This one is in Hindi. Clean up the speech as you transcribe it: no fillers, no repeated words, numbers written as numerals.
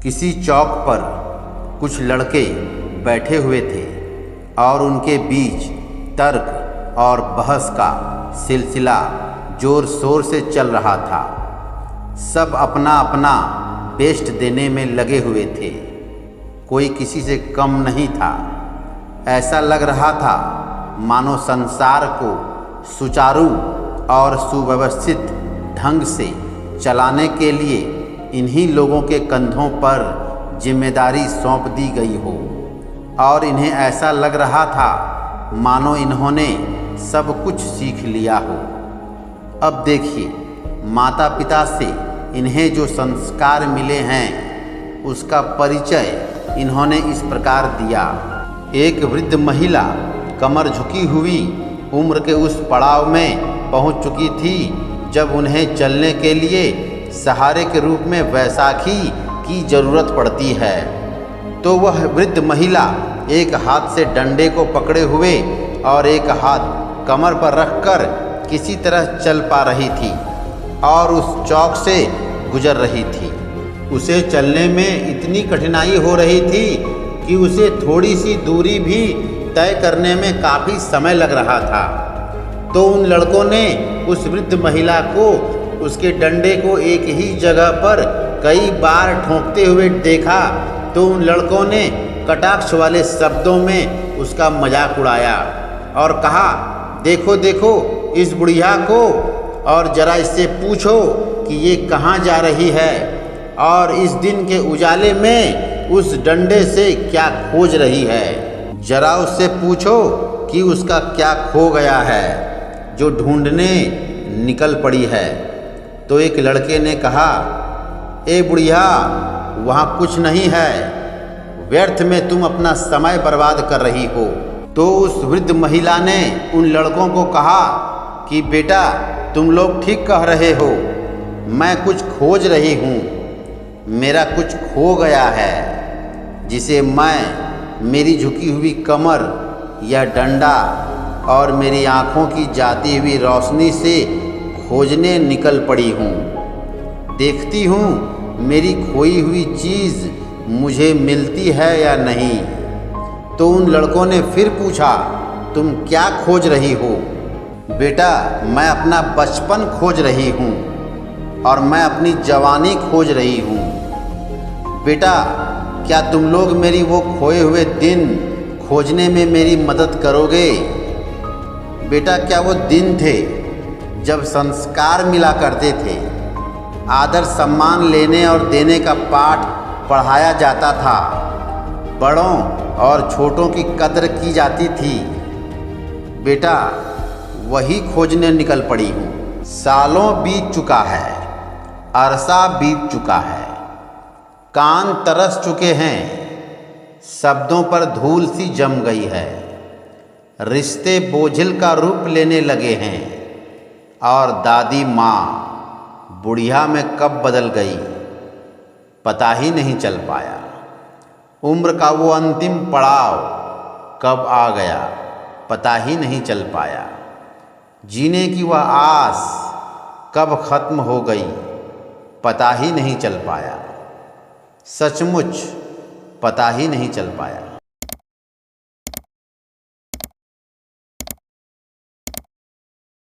किसी चौक पर कुछ लड़के बैठे हुए थे और उनके बीच तर्क और बहस का सिलसिला ज़ोर शोर से चल रहा था। सब अपना अपना बेस्ट देने में लगे हुए थे। कोई किसी से कम नहीं था। ऐसा लग रहा था मानो संसार को सुचारू और सुव्यवस्थित ढंग से चलाने के लिए इन्हीं लोगों के कंधों पर जिम्मेदारी सौंप दी गई हो और इन्हें ऐसा लग रहा था मानो इन्होंने सब कुछ सीख लिया हो। अब देखिए, माता पिता से इन्हें जो संस्कार मिले हैं उसका परिचय इन्होंने इस प्रकार दिया। एक वृद्ध महिला कमर झुकी हुई उम्र के उस पड़ाव में पहुंच चुकी थी जब उन्हें चलने के लिए सहारे के रूप में वैसाखी की ज़रूरत पड़ती है। तो वह वृद्ध महिला एक हाथ से डंडे को पकड़े हुए और एक हाथ कमर पर रखकर किसी तरह चल पा रही थी और उस चौक से गुजर रही थी। उसे चलने में इतनी कठिनाई हो रही थी कि उसे थोड़ी सी दूरी भी तय करने में काफ़ी समय लग रहा था। तो उन लड़कों ने उस वृद्ध महिला को उसके डंडे को एक ही जगह पर कई बार ठोंकते हुए देखा। तो उन लड़कों ने कटाक्ष वाले शब्दों में उसका मजाक उड़ाया और कहा, देखो देखो इस बुढ़िया को, और ज़रा इससे पूछो कि ये कहाँ जा रही है और इस दिन के उजाले में उस डंडे से क्या खोज रही है। ज़रा उससे पूछो कि उसका क्या खो गया है जो ढूंढने निकल पड़ी है। तो एक लड़के ने कहा, ए बुढ़िया, वहाँ कुछ नहीं है, व्यर्थ में तुम अपना समय बर्बाद कर रही हो। तो उस वृद्ध महिला ने उन लड़कों को कहा कि बेटा, तुम लोग ठीक कह रहे हो, मैं कुछ खोज रही हूँ। मेरा कुछ खो गया है जिसे मैं मेरी झुकी हुई कमर या डंडा और मेरी आँखों की जाती हुई रोशनी से खोजने निकल पड़ी हूँ। देखती हूँ मेरी खोई हुई चीज़ मुझे मिलती है या नहीं। तो उन लड़कों ने फिर पूछा, तुम क्या खोज रही हो? बेटा, मैं अपना बचपन खोज रही हूँ और मैं अपनी जवानी खोज रही हूँ। बेटा, क्या तुम लोग मेरी वो खोए हुए दिन खोजने में मेरी मदद करोगे? बेटा, क्या वो दिन थे जब संस्कार मिला करते थे, आदर सम्मान लेने और देने का पाठ पढ़ाया जाता था, बड़ों और छोटों की कद्र की जाती थी? बेटा, वही खोजने निकल पड़ी हूँ। सालों बीत चुका है, अरसा बीत चुका है, कान तरस चुके हैं, शब्दों पर धूल सी जम गई है, रिश्ते बोझिल का रूप लेने लगे हैं और दादी माँ बुढ़िया में कब बदल गई पता ही नहीं चल पाया। उम्र का वो अंतिम पड़ाव कब आ गया पता ही नहीं चल पाया। जीने की वह आस कब खत्म हो गई पता ही नहीं चल पाया। सचमुच पता ही नहीं चल पाया।